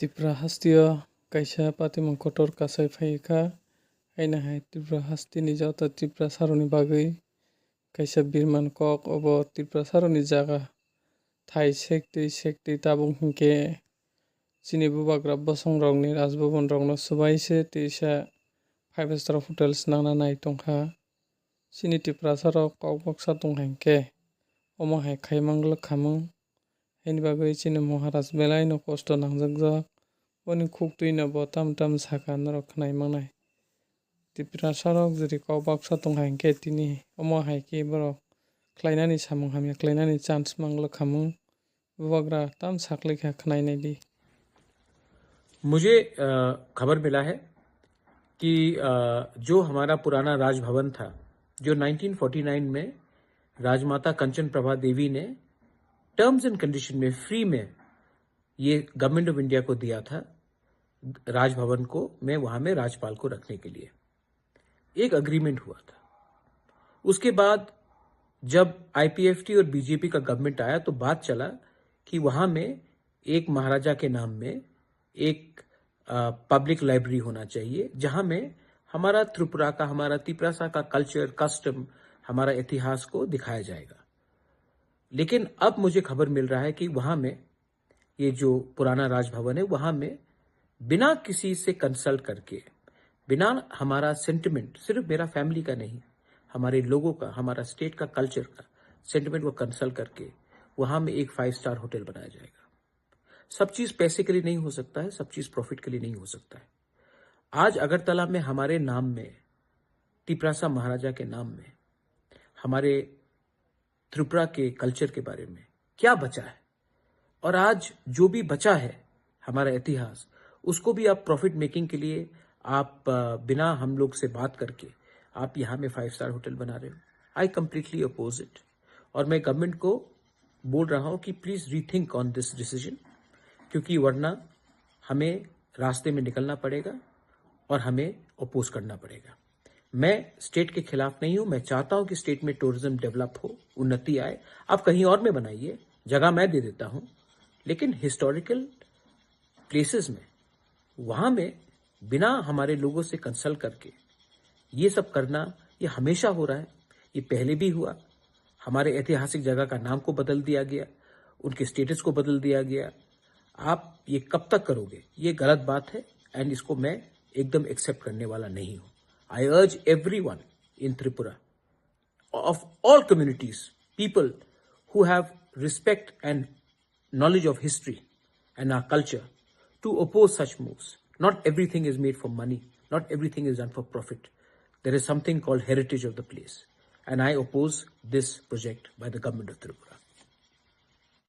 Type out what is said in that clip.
Tripura hastio kaisa patimon kotor kasai phaika aina hai Tripura hasti ni jota Tripura saroni bagui kaisa birman kok obo Tripura saroni jaga thai sekti tabung hingke chini bobugra bosong rokni rajbhavan rokno subaise tisa 5-star hotel swnamna nai tongkha chini Tripura saro kok baksa tongkha hingke omo hai khaimang lwkhamung haini bagui chini maharaj belai no kosto nangjakjak boni kuktui no bo tam saka norok khnai mangnai Tripura sarok jeri kok baksa tongkha hingke tini omo hai ke borok khlainani samung hamya khlainani chance manglwkhamung bobugra tam saklikha khnainai di। मुझे खबर मिला है कि जो हमारा पुराना राजभवन था जो 1949 में राजमाता कंचन प्रभा देवी ने टर्म्स एंड कंडीशन में फ्री में ये गवर्नमेंट ऑफ इंडिया को दिया था राजभवन को में वहां में राजपाल को रखने के लिए एक अग्रीमेंट हुआ था। उसके बाद जब आईपीएफटी और बीजेपी का गवर्नमेंट आया तो बात चला कि वहां में एक महाराजा के नाम में एक पब्लिक लाइब्रेरी होना चाहिए जहां में हमारा त्रिपुरा का हमारा तिपरासा का कल्चर कस्टम हमारा इतिहास को दिखाया जाएगा। लेकिन अब मुझे खबर मिल रहा है कि वहां में ये जो पुराना राजभवन है वहां में बिना किसी से कंसल्ट करके बिना हमारा सेंटिमेंट सिर्फ मेरा फैमिली का नहीं हमारे लोगों का हमारा स्टेट का कल्चर का सेंटिमेंट को कंसल्ट करके वहां में एक 5-स्टार होटल बनाया जाएगा। सब चीज पैसे के लिए नहीं हो सकता है, सब चीज प्रॉफिट के लिए नहीं हो सकता है। आज अगरतला में हमारे नाम में तिपरासा महाराजा के नाम में हमारे त्रिपुरा के कल्चर के बारे में क्या बचा है और आज जो भी बचा है हमारा इतिहास उसको भी आप प्रॉफिट मेकिंग के लिए आप बिना हम लोग से बात करके आप यहाँ में 5-स्टार होटल बना रहे हो। आई कंप्लीटली अपोज इट और मैं गवर्नमेंट को बोल रहा हूं कि please rethink on this decision क्योंकि वरना हमें रास्ते में निकलना पड़ेगा और हमें अपोज करना पड़ेगा। मैं स्टेट के खिलाफ नहीं हूं, मैं चाहता हूं कि स्टेट में टूरिज्म डेवलप हो, उन्नति आए। आप कहीं और में बनाइए, जगह मैं दे देता हूं, लेकिन हिस्टोरिकल प्लेसेस में वहां में बिना हमारे लोगों से कंसल्ट करके ये सब करना ये हमेशा हो रहा है। ये पहले भी हुआ, हमारे ऐतिहासिक जगह का नाम को बदल दिया गया, उनके स्टेटस को बदल दिया गया। आप ये कब तक करोगे? ये गलत बात है एंड इसको मैं एकदम एक्सेप्ट करने वाला नहीं हूं। आई अर्ज everyone in Tripura of all communities, people who have respect and knowledge of history and our culture to oppose such moves. Not everything is made for money. Not everything is done for profit. There is something called heritage of the place. And I oppose this project by the government of Tripura.